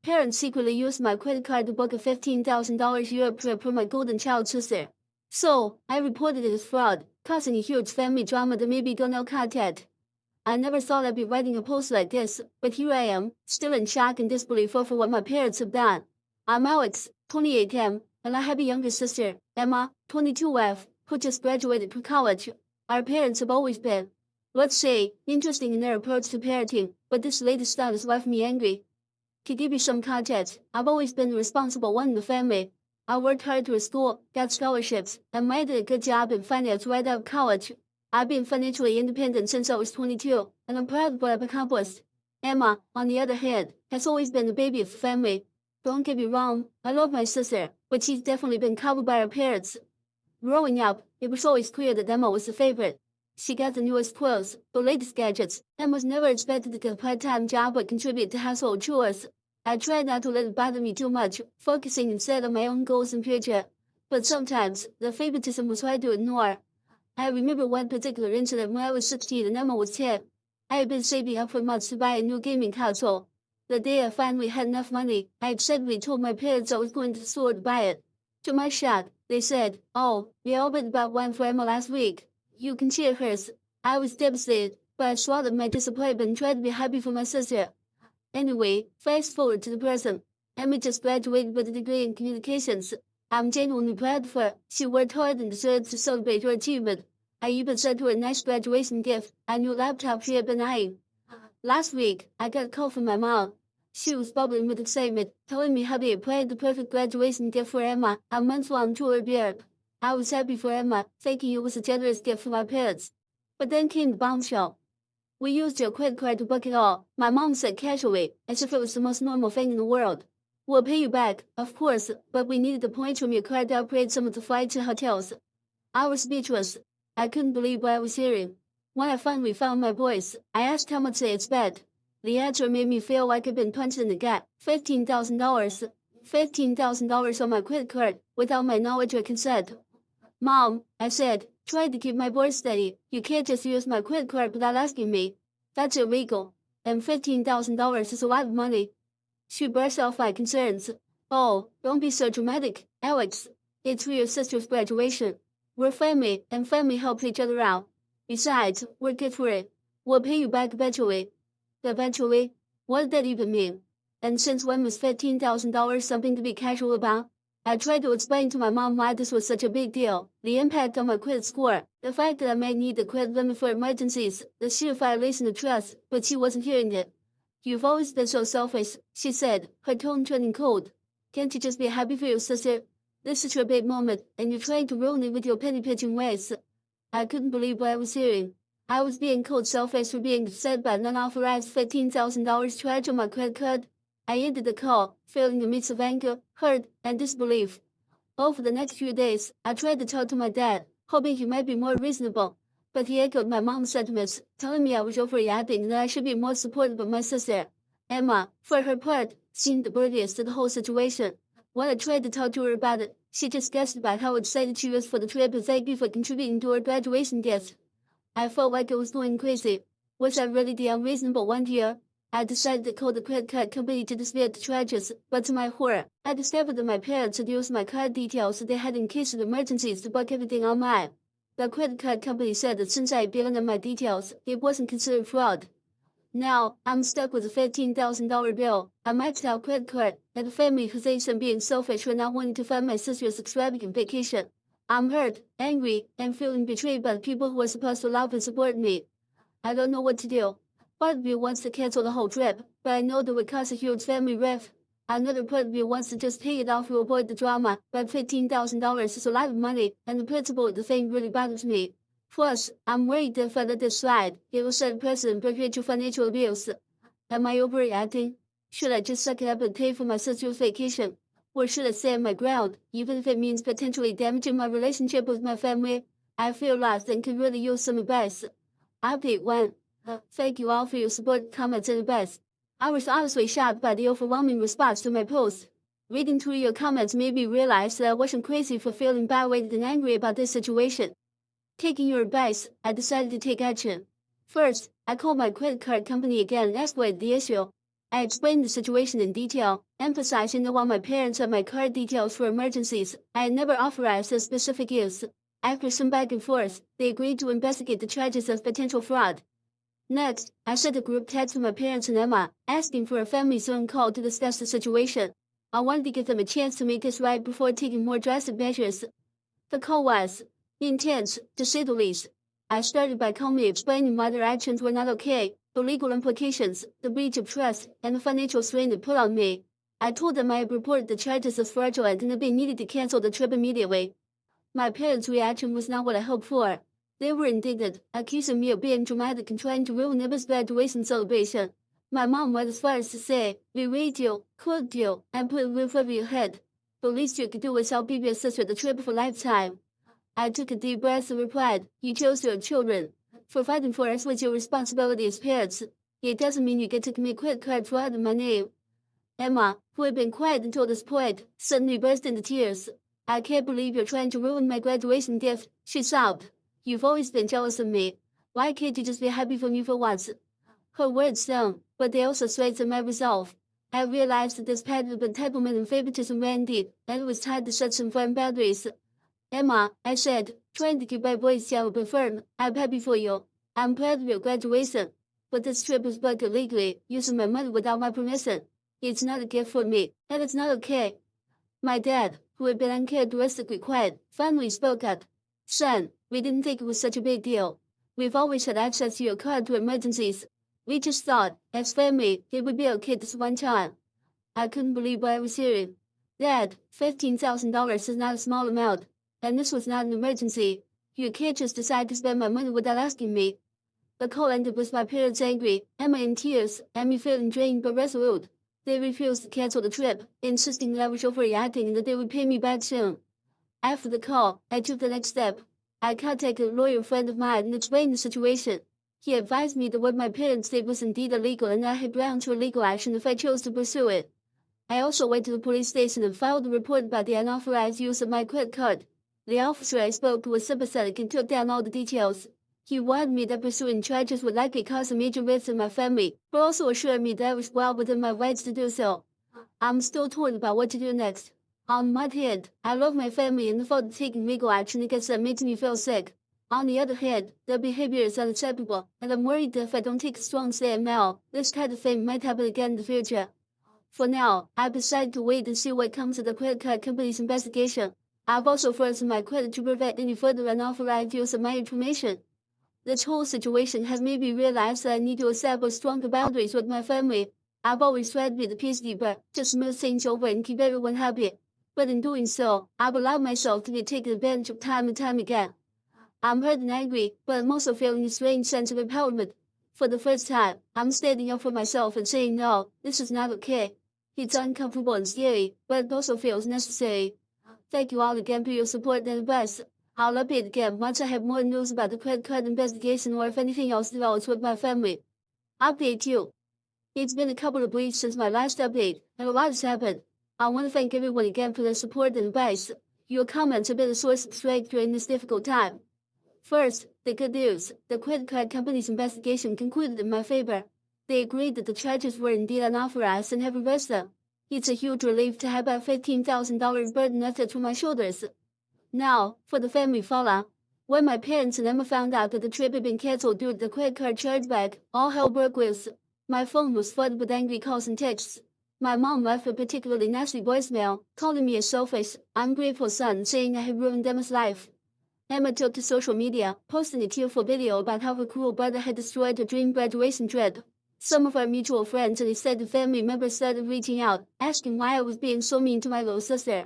Parents secretly used my credit card to book a $15,000 Europe trip for my golden child sister. So, I reported it as fraud, causing a huge family drama that may be gonna cut yet. I never thought I'd be writing a post like this, but here I am, still in shock and disbelief over what my parents have done. I'm Alex, 28M, and I have a younger sister, Emma, 22F, who just graduated from college. Our parents have always been, let's say, interesting in their approach to parenting, but this latest stuff has left me angry. To give you some context, I've always been the responsible one in the family. I worked hard through school, got scholarships, and made a good job in finance right out of college. I've been financially independent since I was 22, and I'm proud of what I've accomplished. Emma, on the other hand, has always been the baby of the family. Don't get me wrong, I love my sister, but she's definitely been covered by her parents. Growing up, it was always clear that Emma was the favorite. She got the newest clothes, the latest gadgets, and was never expected to get a part-time job or contribute to household chores. I tried not to let it bother me too much, focusing instead on my own goals and future. But sometimes, the favoritism was hard to ignore. I remember one particular incident when I was 16 and Emma was 10. I had been saving up for months to buy a new gaming console. The day I finally had enough money, I excitedly told my parents I was going to the store to buy it. To my shock, they said, "Oh, we already bought one for Emma last week. You can share hers." I was devastated, but I swallowed my disappointment and tried to be happy for my sister. Anyway, fast forward to the present. Emma just graduated with a degree in communications. I'm genuinely proud of her. She worked hard and deserves to celebrate her achievement. I even sent her a nice graduation gift, a new laptop she had been eyeing. Last week, I got a call from my mom. She was bubbling with excitement, telling me how they had planned the perfect graduation gift for Emma, a month-long tour of Europe. I was happy for Emma, thinking it was a generous gift from my parents. But then came the bombshell. "We used your credit card to book it all," my mom said casually, as if it was the most normal thing in the world. "We'll pay you back, of course, but we needed the points from your card to upgrade some of the flights and hotels." I was speechless. I couldn't believe what I was hearing. When I finally found my voice, I asked how much they had spent. The answer made me feel like I'd been punched in the gut. $15,000. $15,000 on my credit card, without my knowledge or consent. "Mom," I said, trying to keep my voice steady, "you can't just use my credit card without asking me. That's illegal. And $15,000 is a lot of money." She brushed off my concerns. "Oh, don't be so dramatic, Alex. It's for your sister's graduation. We're family, and family helps each other out. Besides, we're good for it. We'll pay you back eventually." Eventually? What did that even mean? And since when was $15,000 something to be casual about? I tried to explain to my mom why this was such a big deal, the impact on my credit score, the fact that I might need the credit limit for emergencies, the sheer violation of trust, but she wasn't hearing it. "You've always been so selfish," she said, her tone turning cold. "Can't you just be happy for your sister? This is your big moment, and you're trying to ruin it with your penny-pinching ways." I couldn't believe what I was hearing. I was being called selfish for being upset by an unauthorized $15,000 charge on my credit card. I ended the call, feeling a mix of anger, hurt, and disbelief. Over the next few days, I tried to talk to my dad, hoping he might be more reasonable. But he echoed my mom's sentiments, telling me I was overreacting and that I should be more supportive of my sister. Emma, for her part, seemed oblivious to the whole situation. When I tried to talk to her about it, she just guessed about how excited she was for the trip and thanked me for contributing to her graduation gift. I felt like I was going crazy. Was I really the unreasonable one here? I decided to call the credit card company to dispute the charges, but to my horror, I discovered that my parents had used my card details that they had in case of emergencies to book everything online. The credit card company said that since I had given them my details, it wasn't considered fraud. Now, I'm stuck with a $15,000 bill, a maxed out credit card, and a family who thinks I'm being selfish for not wanting to fund my sister's extravagant vacation. I'm hurt, angry, and feeling betrayed by the people who are supposed to love and support me. I don't know what to do. Part of me wants to cancel the whole trip, but I know that would cause a huge family rift. Another part of me wants to just pay it off to avoid the drama, but $15,000 is a lot of money, and the principle of the thing really bothers me. Plus, I'm worried that if I let this slide, it will set a precedent for future financial abuse. Am I overreacting? Should I just suck it up and pay for my sister's vacation? Or should I stand my ground, even if it means potentially damaging my relationship with my family? I feel lost and could really use some advice. Update 1. Thank you all for your support, comments, and advice. I was honestly shocked by the overwhelming response to my post. Reading through your comments made me realize that I wasn't crazy for feeling bad-weighted and angry about this situation. Taking your advice, I decided to take action. First, I called my credit card company again and escalated the issue. I explained the situation in detail, emphasizing that while my parents had my card details for emergencies, I had never authorized a specific use. After some back and forth, they agreed to investigate the charges of potential fraud. Next, I sent a group text to my parents and Emma, asking for a family Zoom call to discuss the situation. I wanted to give them a chance to make this right before taking more drastic measures. The call was intense, to say the least. I started by calmly explaining why their actions were not okay, the legal implications, the breach of trust, and the financial strain it put on me. I told them I had reported the charges as fraudulent and that they needed to cancel the trip immediately. My parents' reaction was not what I hoped for. They were indignant, accusing me of being dramatic and trying to ruin Emma's graduation celebration. My mom went as far as to say, "We raised you, clothed you, and put a roof over your head. The least you could do was help keep your sister the trip for a lifetime." I took a deep breath and replied, "You chose your children. Providing for us was your responsibility as parents. It doesn't mean you get to commit credit card fraud in my name." Emma, who had been quiet until this point, suddenly burst into tears. "I can't believe you're trying to ruin my graduation gift," she sobbed. "You've always been jealous of me. Why can't you just be happy for me for once?" Her words stung, but they also strengthened my resolve. I realized that this pattern of entitlement and favoritism ran deep, and it was time to set some firm boundaries. "Emma," I said, trying to keep my voice gentle but firm, "I'm happy for you. I'm proud of your graduation. But this trip was booked illegally, using my money without my permission. It's not a gift for me, and it's not okay." My dad, who had been uncharacteristically quiet, finally spoke up. "Son, we didn't think it was such a big deal. We've always had access to your card to emergencies. We just thought, as family, it would be okay this one time." I couldn't believe what I was hearing. "Dad, $15,000 is not a small amount, and this was not an emergency. You can't just decide to spend my money without asking me." The call ended with my parents angry, Emma in tears, and me feeling drained but resolute. They refused to cancel the trip, insisting that I was overreacting and that they would pay me back soon. After the call, I took the next step. I contacted a lawyer friend of mine and explained the situation. He advised me that what my parents did was indeed illegal and I had grounds for legal action if I chose to pursue it. I also went to the police station and filed a report about the unauthorized use of my credit card. The officer I spoke to was sympathetic and took down all the details. He warned me that pursuing charges would likely cause a major risk in my family, but also assured me that I was well within my rights to do so. I'm still torn about what to do next. On one hand, I love my family and the thought of taking legal action against them makes me feel sick. On the other hand, their behavior is unacceptable, and I'm worried that if I don't take a strong stand now, this kind of thing might happen again in the future. For now, I've decided to wait and see what comes of the credit card company's investigation. I've also frozen my credit to prevent any further unauthorized use of my information. This whole situation has made me realize that I need to establish stronger boundaries with my family. I've always tried to be the peacekeeper, to smooth things over and keep everyone happy. But in doing so, I've allowed myself to be taken advantage of time and time again. I'm hurt and angry, but I'm also feeling a strange sense of empowerment. For the first time, I'm standing up for myself and saying no, this is not okay. It's uncomfortable and scary, but it also feels necessary. Thank you all again for your support and advice. I'll update again once I have more news about the credit card investigation or if anything else develops with my family. Update 2. It's been a couple of weeks since my last update, and a lot has happened. I want to thank everyone again for their support and advice. Your comments have been a source of strength during this difficult time. First, the good news. The credit card company's investigation concluded in my favor. They agreed that the charges were indeed unauthorized and have reversed them. It's a huge relief to have that $15,000 burden lifted from my shoulders. Now, for the family fallout. When my parents and Emma found out that the trip had been canceled due to the credit card chargeback, all hell broke loose. My phone was flooded with angry calls and texts. My mom left a particularly nasty voicemail, calling me a selfish, ungrateful son, saying I had ruined Emma's life. Emma took to social media, posting a tearful video about how her cruel brother had destroyed her dream graduation trip. Some of our mutual friends and extended family members started reaching out, asking why I was being so mean to my little sister.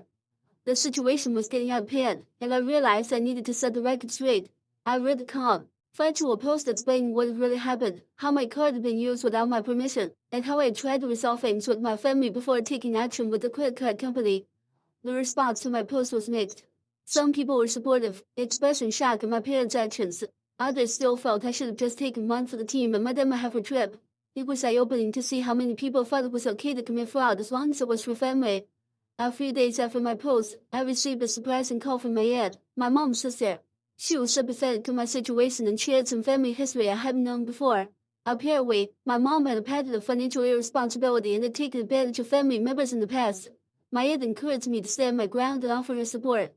The situation was getting out of hand, and I realized I needed to set the record straight. I read the calm, factual post explaining what had really happened, how my card had been used without my permission, and how I had tried to resolve things with my family before taking action with the credit card company. The response to my post was mixed. Some people were supportive, expressing shock at my parents' actions. Others still felt I should have just taken one for the team and let Emma have her trip. It was eye-opening to see how many people thought it was okay to commit fraud as long as it was for family. A few days after my post, I received a surprising call from my aunt, my mom's sister. She was sympathetic to my situation and shared some family history I hadn't known before. Apparently, my mom had a pattern of financial irresponsibility and had taken advantage of family members in the past. My aunt encouraged me to stand my ground and offer her support.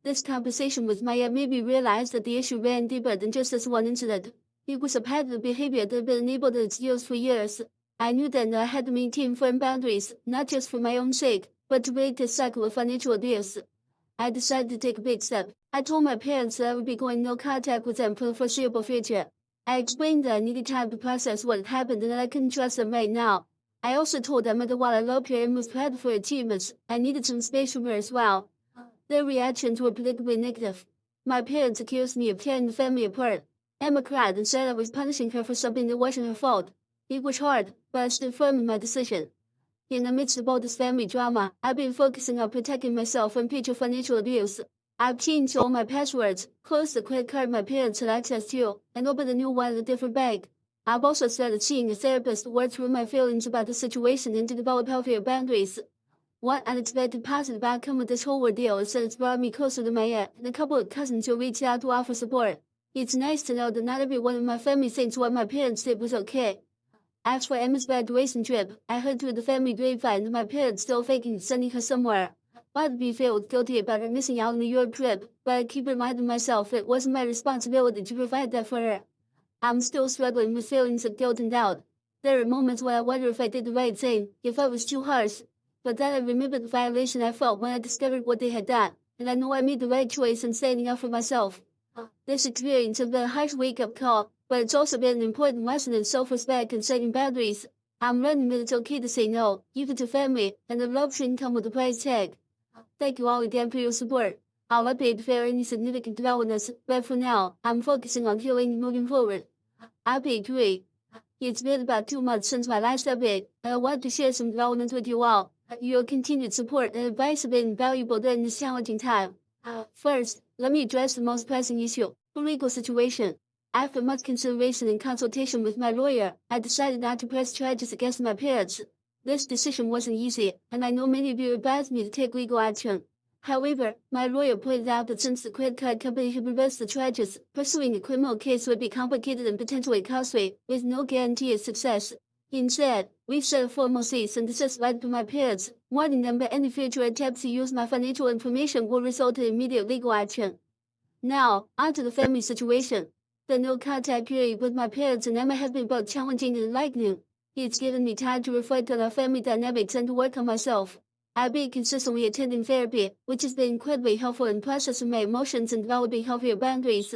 This conversation with my aunt made me realize that the issue ran deeper than just this one incident. It was a pattern of behavior that had been enabled at its use for years. I knew then that I had to maintain firm boundaries, not just for my own sake, but to break this cycle of financial abuse. I decided to take a big step. I told my parents that I would be going no contact with them for the foreseeable future. I explained that I needed time to process what had happened and that I couldn't trust them right now. I also told them that while I loved her and was proud of her achievements, I needed some space from her as well. Their reactions were predictably negative. My parents accused me of tearing the family apart. Emma cried and said I was punishing her for something that wasn't her fault. It was hard, but I stood firm in my decision. In the midst of all this family drama, I've been focusing on protecting myself from future financial abuse. I've changed all my passwords, closed the credit card my parents had access to, and opened a new one at a different bank. I've also started seeing a therapist to work through my feelings about the situation and to develop healthier boundaries. One unexpected positive outcome of this whole ordeal is that it's brought me closer to my aunt and a couple of cousins who reached out to offer support. It's nice to know that not everyone in my family thinks what my parents did was okay. As for Emma's graduation trip, I heard through the family grapevine that my parents still thinking sending her somewhere. I'd be felt guilty about her missing out on the Europe trip, but I keep reminding myself it wasn't my responsibility to provide that for her. I'm still struggling with feelings of guilt and doubt. There are moments when I wonder if I did the right thing, if I was too harsh. But then I remember the violation I felt when I discovered what they had done, and I know I made the right choice in standing up for myself. This experience has been a harsh wake-up call, but it's also been an important lesson in self-respect and setting boundaries. I'm learning that it's okay to say no, even to family, and that love shouldn't come with a price tag. Thank you all again for your support. I'll update if there are any significant developments, but for now, I'm focusing on healing and moving forward. Update 3. It's been about 2 months since my last update, and I want to share some developments with you all. Your continued support and advice have been invaluable during this challenging time. First, let me address the most pressing issue, the legal situation. After much consideration and consultation with my lawyer, I decided not to press charges against my parents. This decision wasn't easy, and I know many of you advised me to take legal action. However, my lawyer pointed out that since the credit card company had reversed the charges, pursuing a criminal case would be complicated and potentially costly, with no guarantee of success. Instead, we set a formal cease and desist letter to my parents, warning them that any future attempts to use my financial information will result in immediate legal action. Now, onto the family situation. The no-contact period with my parents and Emma has been both challenging and enlightening. It's given me time to reflect on our family dynamics and to work on myself. I've been consistently attending therapy, which has been incredibly helpful in processing my emotions and developing healthier boundaries.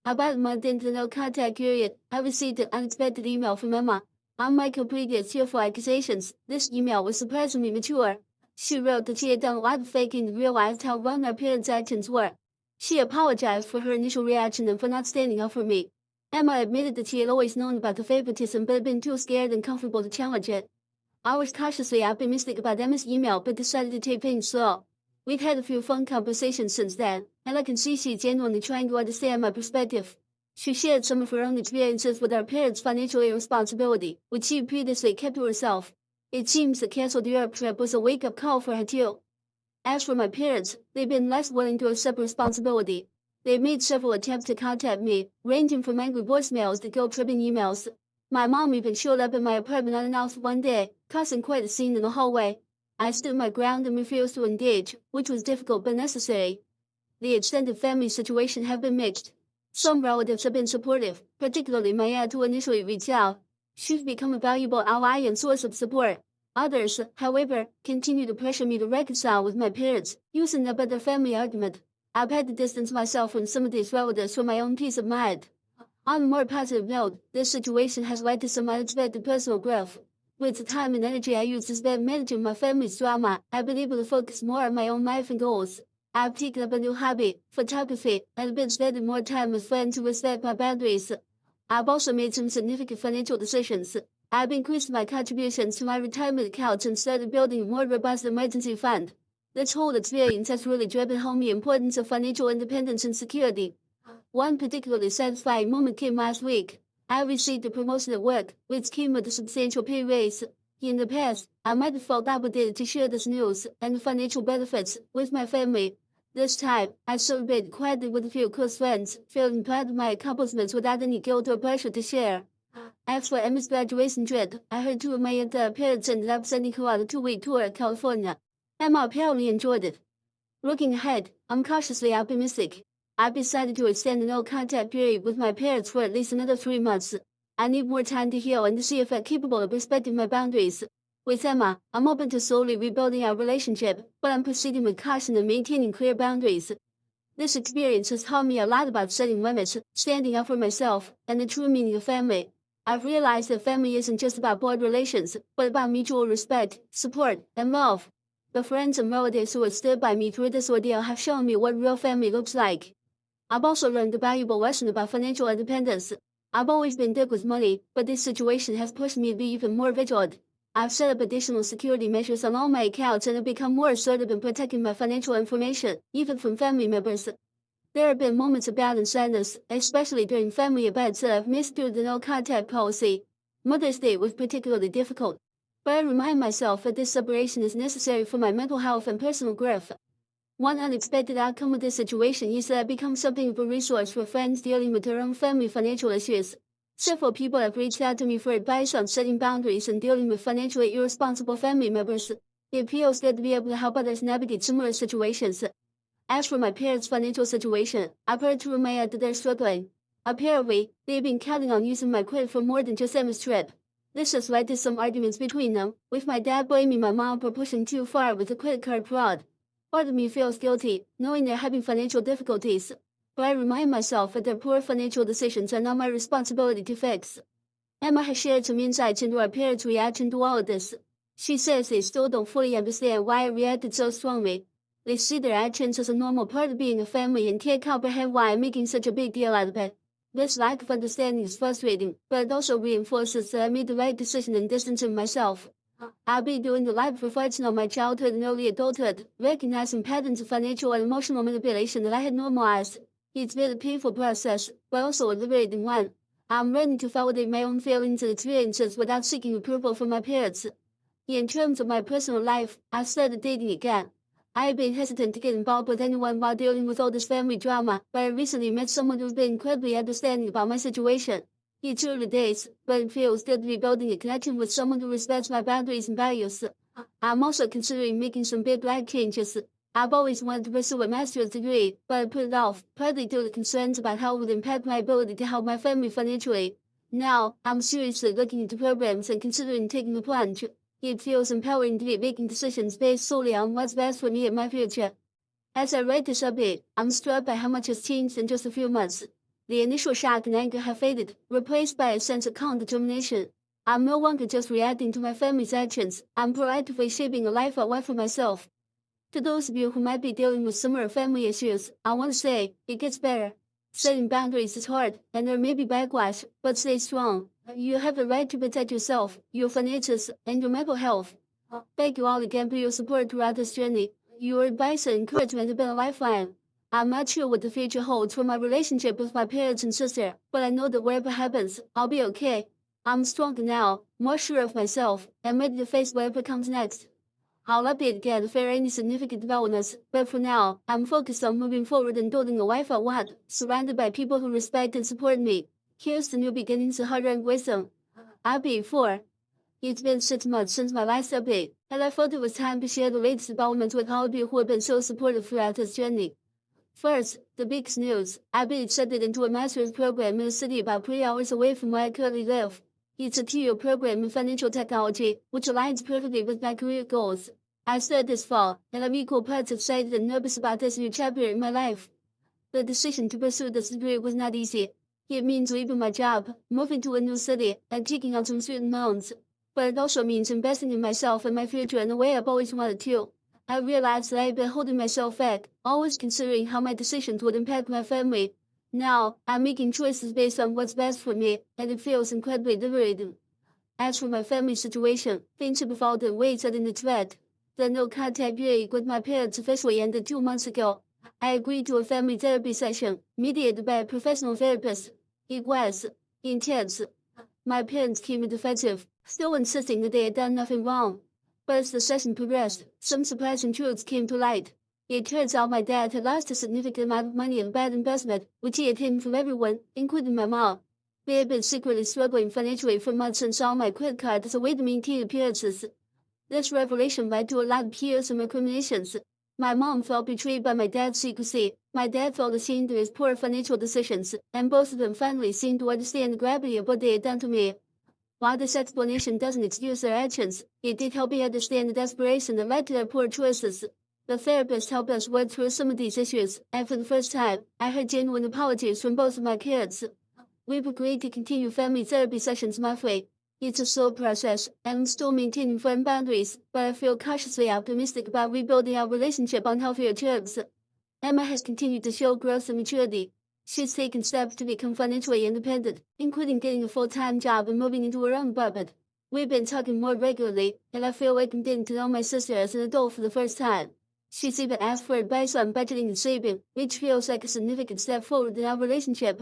About a month into the no-contact period, I received an unexpected email from Emma. Unlike her previous tearful accusations, this email was surprisingly mature. She wrote that she had done a lot of thinking and realized how wrong our parents' actions were. She apologized for her initial reaction and for not standing up for me. Emma admitted that she had always known about the favoritism but had been too scared and comfortable to challenge it. I was cautiously optimistic about Emma's email but decided to take things slow. We've had a few phone conversations since then, and I can see she's genuinely trying to understand my perspective. She shared some of her own experiences with our parents' financial irresponsibility, which she previously kept to herself. It seems the canceled Europe trip was a wake-up call for her too. As for my parents, they've been less willing to accept responsibility. They've made several attempts to contact me, ranging from angry voicemails to guilt-tripping emails. My mom even showed up in my apartment unannounced one day, causing quite a scene in the hallway. I stood my ground and refused to engage, which was difficult but necessary. The extended family situation have been mixed. Some relatives have been supportive, particularly my aunt who initially reached out. She's become a valuable ally and source of support. Others, however, continue to pressure me to reconcile with my parents, using up their family argument. I've had to distance myself from some of these relatives for my own peace of mind. On a more positive note, this situation has led to some unexpected personal growth. With the time and energy I used to spend managing my family's drama, I've been able to focus more on my own life and goals. I've taken up a new hobby, photography, and have been spending more time with friends who respect my boundaries. I've also made some significant financial decisions. I've increased my contributions to my retirement accounts and started building a more robust emergency fund. This whole experience has really driven home the importance of financial independence and security. One particularly satisfying moment came last week. I received a promotion at work, which came with a substantial pay raise. In the past, I might have felt obligated to share this news and the financial benefits with my family. This time, I celebrated quietly with a few close friends, feeling proud of my accomplishments without any guilt or pressure to share. As for Emma's graduation trip, I heard two of my other parents ended up sending her on a 2-week tour of California. Emma apparently enjoyed it. Looking ahead, I'm cautiously optimistic. I've decided to extend the no-contact period with my parents for at least another 3 months. I need more time to heal and to see if I'm capable of respecting my boundaries. With Emma, I'm open to slowly rebuilding our relationship, but I'm proceeding with caution and maintaining clear boundaries. This experience has taught me a lot about setting limits, standing up for myself, and the true meaning of family. I've realized that family isn't just about blood relations, but about mutual respect, support, and love. The friends and relatives who have stood by me through this ordeal have shown me what real family looks like. I've also learned a valuable lesson about financial independence. I've always been good with money, but this situation has pushed me to be even more vigilant. I've set up additional security measures on all my accounts and have become more assertive in protecting my financial information, even from family members. There have been moments of doubt and sadness, especially during family events that I've missed due to the no-contact policy. Mother's Day was particularly difficult, but I remind myself that this separation is necessary for my mental health and personal growth. One unexpected outcome of this situation is that I've become something of a resource for friends dealing with their own family financial issues. Several people have reached out to me for advice on setting boundaries and dealing with financially irresponsible family members. It feels good to be able to help others navigate similar situations. As for my parents' financial situation, I've heard through my aunt that they're struggling. Apparently, they've been counting on using my credit for more than just Emma's trip. This has led to some arguments between them, with my dad blaming my mom for pushing too far with the credit card fraud. Part of me feels guilty, knowing they're having financial difficulties, but I remind myself that their poor financial decisions are not my responsibility to fix. Emma has shared some insights into our parents' reaction to all of this. She says they still don't fully understand why I reacted so strongly. They see their actions as a normal part of being a family and can't comprehend why I'm making such a big deal out of it. This lack of understanding is frustrating, but it also reinforces that I made the right decision in distancing myself. I'll be doing a lot of reflection on my childhood and early adulthood, recognizing patterns of financial and emotional manipulation that I had normalized. It's been a painful process, but also a liberating one. I'm learning to validate my own feelings and experiences without seeking approval from my parents. In terms of my personal life, I've started dating again. I have been hesitant to get involved with anyone while dealing with all this family drama, but I recently met someone who's been incredibly understanding about my situation. It's early days, but it feels good to be building a connection with someone who respects my boundaries and values. I'm also considering making some big life changes. I've always wanted to pursue a master's degree, but I put it off, partly due to concerns about how it would impact my ability to help my family financially. Now, I'm seriously looking into programs and considering taking the plunge. It feels empowering to be making decisions based solely on what's best for me and my future. As I write this update, I'm struck by how much has changed in just a few months. The initial shock and anger have faded, replaced by a sense of calm determination. I'm no longer just reacting to my family's actions, I'm proactively shaping a life I want for myself. To those of you who might be dealing with similar family issues, I want to say, it gets better. Setting boundaries is hard, and there may be backlash, but stay strong. You have the right to protect yourself, your finances, and your mental health. Thank you all again for your support throughout this journey. Your advice and encouragement have been a lifeline. I'm not sure what the future holds for my relationship with my parents and sister, but I know that whatever happens, I'll be okay. I'm stronger now, more sure of myself, and ready to face whatever comes next. I'll update again if there are any significant developments, but for now, I'm focused on moving forward and building a life I want, surrounded by people who respect and support me. Here's the new beginnings of hard-earned wisdom. Update 4. It's been 6 months since my last update, and I felt it was time to share the latest developments with all of you who have been so supportive throughout this journey. First, the biggest news. I've been accepted into a master's program in a city about 3 hours away from where I currently live. It's a 2-year program in financial technology, which aligns perfectly with my career goals. I started this fall, and I'm equal parts excited and nervous about this new chapter in my life. The decision to pursue this degree was not easy. It means leaving my job, moving to a new city, and taking on some student loans. But it also means investing in myself and my future in a way I've always wanted to. I realized that I've been holding myself back, always considering how my decisions would impact my family. Now, I'm making choices based on what's best for me, and it feels incredibly liberating. As for my family situation, things have evolved in ways I didn't expect. The no-contact period with my parents officially ended 2 months ago. I agreed to a family therapy session, mediated by a professional therapist. It was intense. My parents came in defensive, still insisting that they had done nothing wrong. But as the session progressed, some surprising truths came to light. It turns out my dad had lost a significant amount of money in a bad investment, which he had hidden from everyone, including my mom. We have been secretly struggling financially for months since all my credit card as a way to maintain appearances. This revelation led to a lot of tears and recriminations. My mom felt betrayed by my dad's secrecy. My dad felt ashamed of his poor financial decisions, and both of them finally seemed to understand the gravity of what they had done to me. While this explanation doesn't excuse their actions, it did help me understand the desperation that led to their poor choices. The therapist helped us work through some of these issues, and for the first time, I heard genuine apologies from both of my kids. We've agreed to continue family therapy sessions monthly. It's a slow process, and I'm still maintaining firm boundaries, but I feel cautiously optimistic about rebuilding our relationship on healthier terms. Emma has continued to show growth and maturity. She's taken steps to become financially independent, including getting a full-time job and moving into her own apartment. We've been talking more regularly, and I feel like I'm getting to know my sister as an adult for the first time. She's even asked for advice on budgeting and saving, which feels like a significant step forward in our relationship.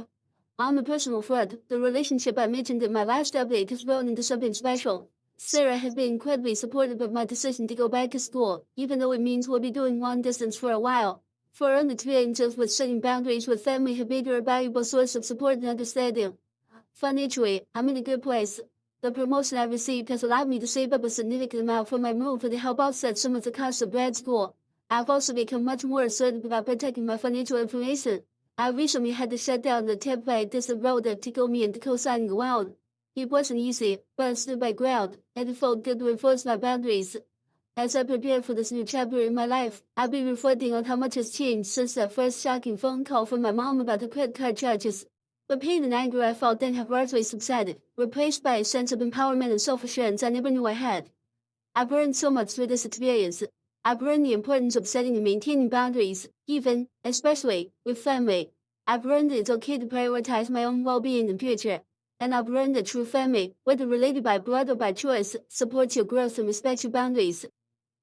On the personal front, the relationship I mentioned in my last update has grown into something special. Sarah has been incredibly supportive of my decision to go back to school, even though it means we'll be doing long distance for a while. For her experiences with setting boundaries with family have made her a valuable source of support and understanding. Financially, I'm in a good place. The promotion I received has allowed me to save up a significant amount for my move to help offset some of the costs of grad school. I've also become much more assertive about protecting my financial information. I recently had to shut down the template distant relative to go me into co-signing a loan. It wasn't easy, but I stood my ground, and it felt good to enforce my boundaries. As I prepare for this new chapter in my life, I'll be reflecting on how much has changed since that first shocking phone call from my mom about the credit card charges. The pain and anger I felt then have largely subsided, replaced by a sense of empowerment and self-assurance I never knew I had. I've learned so much through this experience. I've learned the importance of setting and maintaining boundaries, especially, with family. I've learned that it's okay to prioritize my own well-being and future. And I've learned that true family, whether related by blood or by choice, supports your growth and respects your boundaries.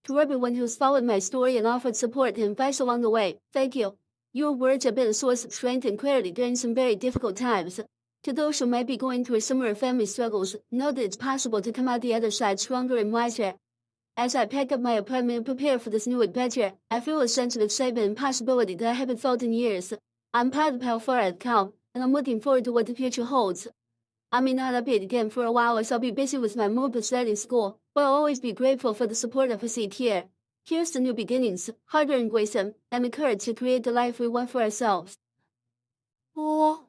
To everyone who's followed my story and offered support and advice along the way, thank you. Your words have been a source of strength and clarity during some very difficult times. To those who might be going through similar family struggles, know that it's possible to come out the other side stronger and wiser. As I pack up my apartment and prepare for this new adventure, I feel a sense of excitement and possibility that I haven't felt in years. I'm proud of how far I've come, and I'm looking forward to what the future holds. I may not update again for a while as I'll be busy with my move and starting school, but I'll always be grateful for the support I've received here. Here's to new beginnings, hard-earned wisdom, and the courage to create the life we want for ourselves.哦。